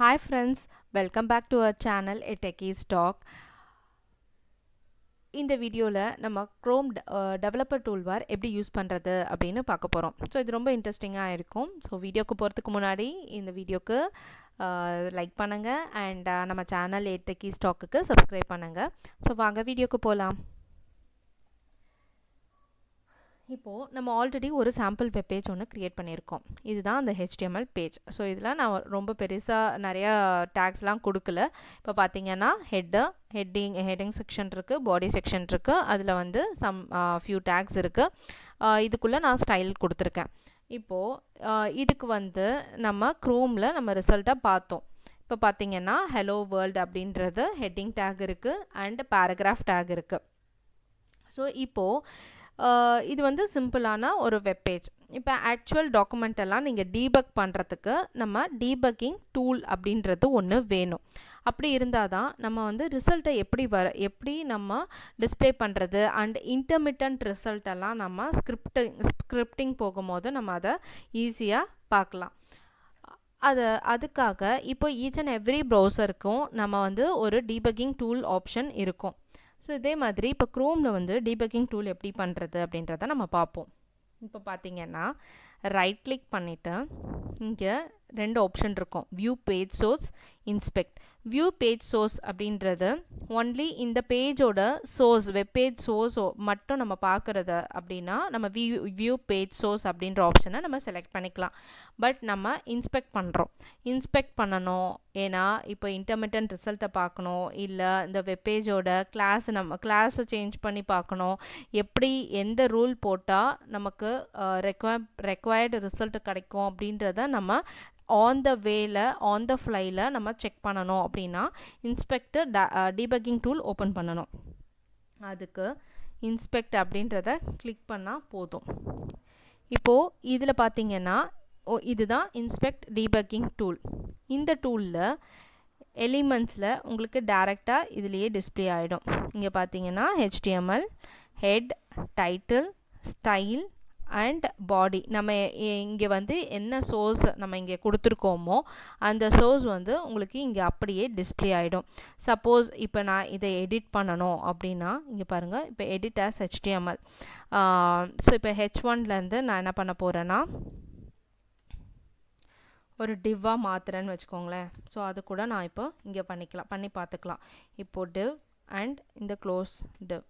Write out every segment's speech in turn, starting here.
Hi friends, welcome back to our channel A Techies Talk. இந்த வீடியோவில் நம்ம Chrome developer toolbar எப்படி use பண்ணுறது அப்படின்னு பார்க்க போகிறோம். ஸோ இது ரொம்ப இன்ட்ரெஸ்டிங்காக இருக்கும். ஸோ வீடியோக்கு போகிறதுக்கு முன்னாடி இந்த வீடியோக்கு லைக் பண்ணுங்கள் அண்ட் நம்ம சேனல் A Techies Talkக்கு சப்ஸ்கிரைப் பண்ணுங்கள். ஸோ வாங்க வீடியோக்கு போகலாம். இப்போது நம்ம ஆல்ரெடி ஒரு சாம்பிள் வெப் பேஜ் ஒன்று க்ரியேட் பண்ணியிருக்கோம். இதுதான் அந்த HTML பேஜ். ஸோ இதில் நான் ரொம்ப பெருசாக நிறையா டேக்ஸ்லாம் கொடுக்கல. இப்போ பார்த்தீங்கன்னா ஹெட்டிங் செக்ஷன் இருக்குது, பாடி செக்ஷன் இருக்குது, அதில் வந்து ஃபியூ டேக்ஸ் இருக்குது. இதுக்குள்ளே நான் ஸ்டைல் கொடுத்துருக்கேன். இப்போது இதுக்கு வந்து நம்ம க்ரோமில் நம்ம ரிசல்ட்டாக பார்த்தோம். இப்போ பார்த்தீங்கன்னா ஹலோ வேர்ல்டு அப்படின்றது ஹெட்டிங் டேக் இருக்குது அண்ட் பேராகிராஃப் டேக் இருக்குது. ஸோ இப்போது இது வந்து சிம்பிளான ஒரு வெப் பேஜ். இப்போ ஆக்சுவல் டாக்குமெண்ட் எல்லாம் நீங்கள் டீபக் பண்ணுறதுக்கு நம்ம டீபக்கிங் டூல் அப்படின்றது ஒன்று வேணும். அப்படி இருந்தால் தான் நம்ம வந்து ரிசல்ட்டை எப்படி நம்ம டிஸ்பிளே பண்ணுறது அண்ட் இன்டர்மிட்டன்ட் ரிசல்ட்டெல்லாம் நம்ம ஸ்கிரிப்டிங் போகும்போது நம்ம அதை ஈஸியாக பார்க்கலாம். அதுக்காக இப்போ ஈச் அண்ட் எவ்ரி ப்ரௌசருக்கும் நம்ம வந்து ஒரு டீபக்கிங் டூல் ஆப்ஷன் இருக்கும். ஸோ இதே மாதிரி இப்போ க்ரோமில் வந்து டீபக்கிங் டூல் எப்படி பண்ணுறது அப்படின்றத நம்ம பார்ப்போம். இப்போ பார்த்தீங்கன்னா ரைட் கிளிக் பண்ணிவிட்டு இங்கே 2 ஆப்ஷன் இருக்கும், view page source, inspect. View page source அப்படின்றது ஒன்லி இந்த பேஜோட சோர்ஸ், வெப் பேஜ் சோர்ஸ் மட்டும் நம்ம பார்க்குறது அப்படின்னா நம்ம வியூ பேஜ் சோர்ஸ் அப்படின்ற ஆப்ஷனை நம்ம செலக்ட் பண்ணிக்கலாம். பட் நம்ம இன்ஸ்பெக்ட் பண்ணணும். ஏன்னா இப்போ இன்டர்மிட்டன்ட் ரிசல்ட்டை பார்க்கணும், இல்லை இந்த வெப் பேஜோட கிளாஸை சேஞ்ச் பண்ணி பார்க்கணும், எப்படி எந்த ரூல் போட்டால் நமக்கு ரெக்வயர்டு ரிசல்ட் கிடைக்கும் அப்படின்றத நம்ம ஆன் த ஃப்ளைல நம்ம செக் பண்ணணும். அப்படின்னா இன்ஸ்பெக்ட் டீபக்கிங் டூல் ஓப்பன் பண்ணணும். அதுக்கு இன்ஸ்பெக்ட் அப்படின்றத கிளிக் பண்ணால் போதும். இப்போது இதில் பார்த்தீங்கன்னா இதுதான் இன்ஸ்பெக்ட் டீபக்கிங் டூல். இந்த டூலில் எலிமெண்ட்ஸில் உங்களுக்கு டைரெக்டாக இதுலேயே டிஸ்பிளே ஆகிடும். இங்கே பார்த்தீங்கன்னா HTML, head, title, style and body. நம்ம இங்கே வந்து என்ன சோர்ஸ் நம்ம இங்கே கொடுத்துருக்கோமோ அந்த சோர்ஸ் வந்து உங்களுக்கு இங்கே அப்படியே டிஸ்பிளே ஆகிடும். சப்போஸ் இப்போ நான் இதை எடிட் பண்ணணும் அப்படின்னா இங்கே பாருங்கள், இப்போ எடிட் ஆஸ் HTML. ஸோ இப்போ H1லேருந்து நான் என்ன பண்ண போகிறேன்னா ஒரு டிவ்வாக மாற்றுறேன்னு வச்சுக்கோங்களேன். ஸோ அது கூட நான் இப்போ இங்கே பண்ணி பார்த்துக்கலாம். இப்போது டிவ் அண்ட் இந்த க்ளோஸ் டிவ்.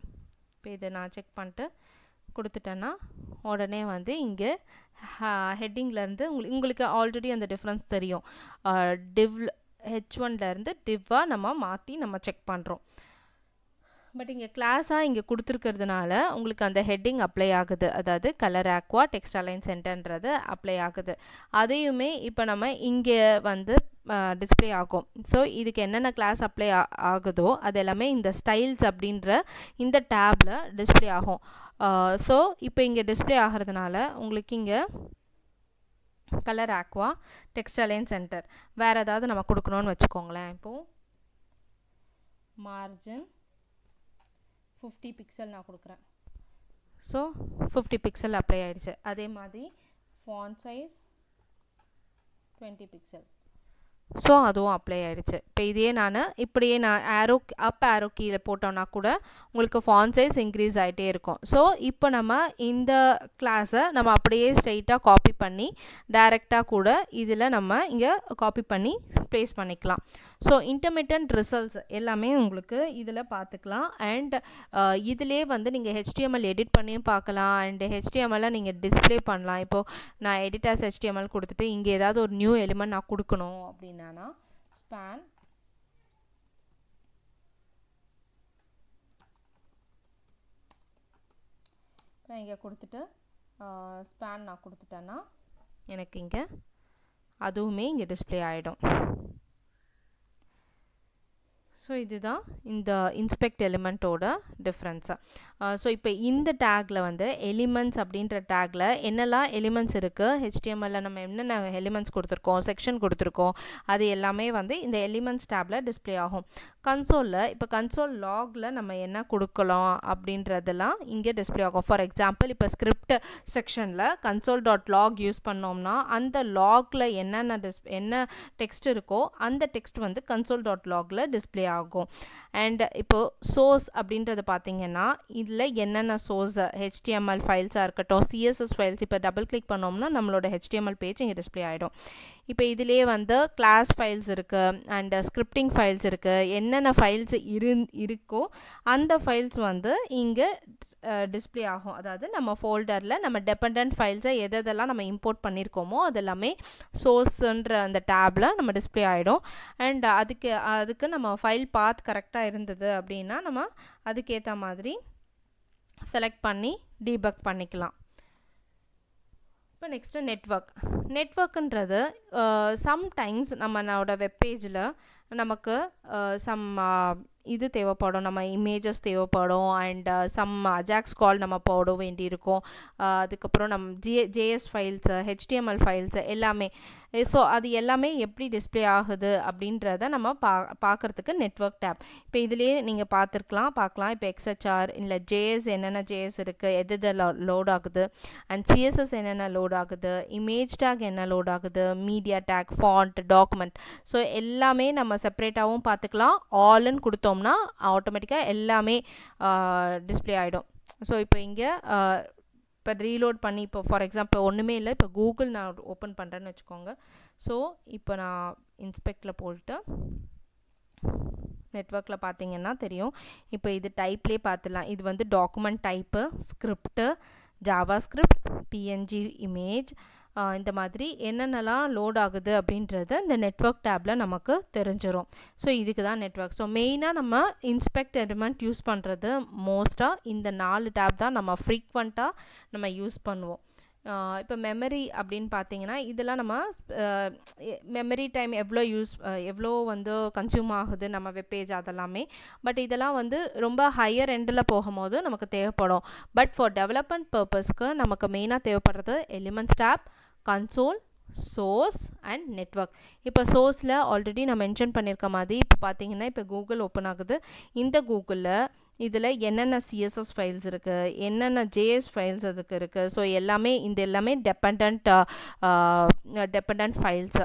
இப்போ இதை நான் செக் பண்ணிட்டு கொடுத்துட்டேன்னா உடனே வந்து இங்கே ஹெட்டிங்லேருந்து உங்களுக்கு ஆல்ரெடி அந்த டிஃப்ரென்ஸ் தெரியும். H1லேருந்து டிவ்வாக நம்ம மாற்றி நம்ம செக் பண்ணுறோம். பட் இங்கே கிளாஸாக இங்கே கொடுத்துருக்கிறதுனால உங்களுக்கு அந்த ஹெட்டிங் அப்ளை ஆகுது, அதாவது கலர் ஆக்வா டெக்ஸ்ட் அலைன் சென்டர்ன்றது அப்ளை ஆகுது. அதையுமே இப்போ நம்ம இங்கே வந்து டிஸ்பிளே ஆகும். ஸோ இதுக்கு என்னென்ன கிளாஸ் அப்ளை ஆகுதோ அது எல்லாமே இந்த ஸ்டைல்ஸ் அப்படின்ற இந்த டேப்பில் டிஸ்பிளே ஆகும். ஸோ இப்போ இங்கே டிஸ்பிளே ஆகிறதுனால உங்களுக்கு இங்கே colour aqua text align centre வேறு ஏதாவது நம்ம கொடுக்கணும்னு வச்சுக்கோங்களேன். இப்போது மார்ஜின் 50 பிக்சல் நான் கொடுக்குறேன். ஸோ 50 பிக்சல் அப்ளை ஆகிடுச்சு. அதே மாதிரி ஃபாண்ட் சைஸ் 20 பிக்சல். ஸோ அதுவும் அப்ளை ஆகிடுச்சு. இப்போ இப்படியே நான் ஆரோ கீழே போட்டோன்னா கூட உங்களுக்கு ஃபாண்ட் சைஸ் இன்க்ரீஸ் ஆகிட்டே இருக்கும். ஸோ இப்போ நம்ம இந்த கிளாஸை நம்ம அப்படியே ஸ்ட்ரெயிட்டாக காப்பி பண்ணி டைரெக்டாக கூட இதில் நம்ம இங்கே காப்பி பண்ணி ப்ளேஸ் பண்ணிக்கலாம். ஸோ இன்டர்மிட்டன்ட் ரிசல்ட்ஸ் எல்லாமே உங்களுக்கு இதில் பார்த்துக்கலாம். அண்ட் இதிலே வந்து நீங்கள் HTML எடிட் பண்ணியும் பார்க்கலாம் அண்ட் HTML நீங்கள் டிஸ்பிளே பண்ணலாம். இப்போது நான் எடிட் ஆஸ் HTML கொடுத்துட்டு இங்கே ஏதாவது ஒரு நியூ எலிமெண்ட் நான் கொடுக்கணும் அப்படின்னா ஸ்பேன் நான் இங்கே கொடுத்துட்டு ஸ்பேன் நான் கொடுத்துட்டேன்னா எனக்கு இங்கே அதுவுமே இங்கே டிஸ்பிளே ஆகிடும். ஸோ இதுதான் இந்த இன்ஸ்பெக்ட் எலிமெண்ட்டோட டிஃப்ரென்ஸு. ஸோ இப்போ இந்த டேக்கில் வந்து எலிமெண்ட்ஸ் அப்படின்ற டேக்கில் என்னெல்லாம் எலிமெண்ட்ஸ் இருக்குது, ஹெச்டிஎம்எல்ல நம்ம என்னென்ன எலிமெண்ட்ஸ் கொடுத்துருக்கோம், செக்ஷன் கொடுத்துருக்கோம், அது எல்லாமே வந்து இந்த எலிமெண்ட்ஸ் டேப்பில் டிஸ்பிளே ஆகும். கன்சோலில் இப்போ கன்சோல் லாகில் நம்ம என்ன கொடுக்கலாம் அப்படின்றதெல்லாம் இங்கே டிஸ்பிளே ஆகும். ஃபார் எக்ஸாம்பிள் இப்போ ஸ்கிரிப்ட் செக்ஷனில் console.log யூஸ் பண்ணோம்னா அந்த லாகில் என்ன டெக்ஸ்ட் இருக்கோ அந்த டெக்ஸ்ட் வந்து console.logல டிஸ்பிளே ஆகும். அண்ட் இப்போது சோர்ஸ் அப்படின்றது பார்த்தீங்கன்னா இதில் என்னென்ன சோர்ஸ் ஹெச்டிஎம்எல் ஃபைல்ஸாக இருக்கட்டும், சிஎஸ்எஸ் ஃபைல்ஸ், இப்போ டபுள் கிளிக் பண்ணோம்னா நம்மளோட ஹெச்டிஎம்எல் பேஜ் இங்கே டிஸ்பிளே ஆகிடும். இப்போ இதிலே வந்து கிளாஸ் ஃபைல்ஸ் இருக்குது அண்ட் ஸ்கிரிப்டிங் ஃபைல்ஸ் இருக்குது. என்னென்ன ஃபைல்ஸ் இருக்கோ அந்த ஃபைல்ஸ் வந்து இங்கே டிஸ்பிளே ஆகும். அதாவது நம்ம ஃபோல்டரில் நம்ம டெபெண்டன்ட் ஃபைல்ஸை எதெல்லாம் நம்ம இம்போர்ட் பண்ணியிருக்கோமோ அதெல்லாமே சோர்ஸுன்ற அந்த டேப்பில் நம்ம டிஸ்பிளே ஆகிடும். அண்ட் அதுக்கு நம்ம ஃபைல் பாத் கரெக்டாக இருந்தது அப்படின்னா நம்ம அதுக்கேற்ற மாதிரி செலக்ட் பண்ணி டீபக் பண்ணிக்கலாம். இப்போ நெக்ஸ்ட்டு நெட்வொர்க்குன்றது சம்டைம்ஸ் நம்மளோட வெப்பேஜில் நமக்கு சம் இது தேவைப்படும், நம்ம இமேஜஸ் தேவைப்படும் அண்ட் சம் அஜாக்ஸ் கால் நம்ம போட வேண்டியிருக்கும். அதுக்கப்புறம் நம்ம ஜேஎஸ் ஃபைல்ஸு, ஹெச்டிஎம்எல் ஃபைல்ஸு எல்லாமே. ஸோ அது எல்லாமே எப்படி டிஸ்பிளே ஆகுது அப்படின்றத நம்ம பார்க்குறதுக்கு நெட்வொர்க் டேப். இப்போ இதிலே நீங்கள் பார்க்கலாம். இப்போ எக்ஸ்ஹெச்ஆர் இல்லை ஜேஎஸ் என்னென்ன ஜேஎஸ் இருக்குது, எது லோட் ஆகுது, அண்ட் சிஎஸ்எஸ் என்னென்ன லோட் ஆகுது, இமேஜ் டேக் என்ன லோட் ஆகுது, media tag, font, document. So எல்லாமே நம்ம செப்பரேட்டாகவும் பார்த்துக்கலாம். ஆல்னு கொடுத்தோம்னா ஆட்டோமேட்டிக்காக எல்லாமே டிஸ்பிளே ஆகிடும். ஸோ இப்போ இங்கே இப்போ ரீலோட் பண்ணி இப்போ ஃபார் எக்ஸாம்பிள் ஒன்றுமே இல்லை, இப்போ கூகுள் நான் ஓப்பன் பண்ணுறேன்னு வச்சுக்கோங்க. ஸோ இப்போ நான் இன்ஸ்பெக்டில் போட்டு நெட்வொர்க்கில் பார்த்தீங்கன்னா தெரியும். இப்போ இது டைப்லேயே பார்த்துலாம். இது வந்து document type, script, Java script, PNG image, இந்த மாதிரி என்னென்னலாம் லோட் ஆகுது அப்படின்றது இந்த நெட்வொர்க் டேப்பில் நமக்கு தெரிஞ்சிடும். ஸோ இதுக்கு தான் நெட்வொர்க். ஸோ மெயினாக நம்ம இன்ஸ்பெக்ட் எலிமெண்ட் யூஸ் பண்ணுறது மோஸ்ட்டாக இந்த 4 டேப் தான் நம்ம ஃப்ரீக்வெண்ட்டாக நம்ம யூஸ் பண்ணுவோம். இப்போ மெமரி அப்படின்னு பார்த்தீங்கன்னா இதெல்லாம் நம்ம மெமரி டைம் எவ்வளோ வந்து கன்சியூம் ஆகுது நம்ம வெப்பேஜ் அதெல்லாமே. பட் இதெல்லாம் வந்து ரொம்ப ஹையர் எண்டில் போகும்போது நமக்கு தேவைப்படும். பட் ஃபார் டெவலப்மெண்ட் பர்பஸ்க்கு நமக்கு மெயினாக தேவைப்படுறது elements tab, console, source and network. இப்போ சோர்ஸில் ஆல்ரெடி நான் மென்ஷன் பண்ணியிருக்க மாதிரி இப்போ பார்த்தீங்கன்னா இப்போ கூகுள் ஓப்பன் ஆகுது. இந்த கூகுளில் இதில் என்னென்ன சிஎஸ்எஸ் ஃபைல்ஸ் இருக்குது, என்னென்ன ஜேஎஸ் ஃபைல்ஸ் அதுக்கு இருக்குது. ஸோ எல்லாமே டெபெண்டன்ட் ஃபைல்ஸு.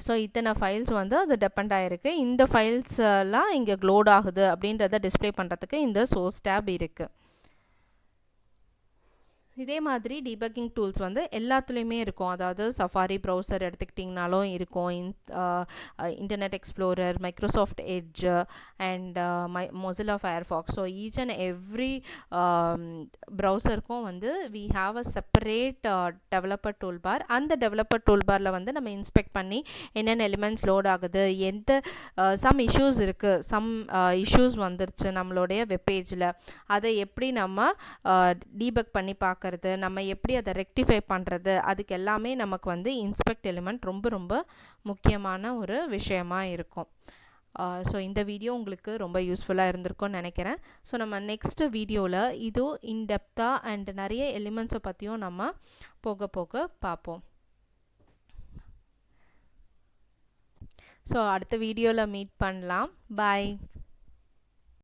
ஸோ இத்தனை ஃபைல்ஸ் வந்து அது டெபெண்ட் ஆகிருக்கு. இந்த ஃபைல்ஸ் எல்லாம் இங்கே லோட் ஆகுது அப்படின்றத டிஸ்பிளே பண்ணுறதுக்கு இந்த சோர்ஸ் டேப் இருக்குது. இதே மாதிரி டீபக்கிங் டூல்ஸ் வந்து எல்லாத்துலேயுமே இருக்கும். அதாவது சஃபாரி ப்ரௌசர் எடுத்துக்கிட்டிங்கனாலும் இருக்கும், Internet Explorer, Microsoft Edge and Mozilla Firefox. So each and every ப்ரௌசருக்கும் வந்து we have a separate developer tool bar. அந்த டெவலப்பர் டூல் பாரில் வந்து நம்ம இன்ஸ்பெக்ட் பண்ணி என்னென்ன எலிமெண்ட்ஸ் லோட் ஆகுது, சம் இஷ்யூஸ் இருக்குது, சம் இஷ்யூஸ் வந்துருச்சு நம்மளுடைய வெப்பேஜில், அதை எப்படி நம்ம டீபக் பண்ணி பார்க்க, நம்ம எப்படி அதை ரெக்டிஃபை பண்ணுறது, அதுக்கு எல்லாமே நமக்கு வந்து இன்ஸ்பெக்ட் எலிமெண்ட் ரொம்ப ரொம்ப முக்கியமான ஒரு விஷயமா இருக்கும். ஸோ இந்த வீடியோ உங்களுக்கு ரொம்ப யூஸ்ஃபுல்லாக இருந்திருக்கும்னு நினைக்கிறேன். ஸோ நம்ம நெக்ஸ்ட் வீடியோவில் இது இன்டெப்த்தாக அண்ட் நிறைய எலிமெண்ட்ஸை பற்றியும் நம்ம போக போக பார்ப்போம். ஸோ அடுத்த வீடியோவில் மீட் பண்ணலாம். பாய்.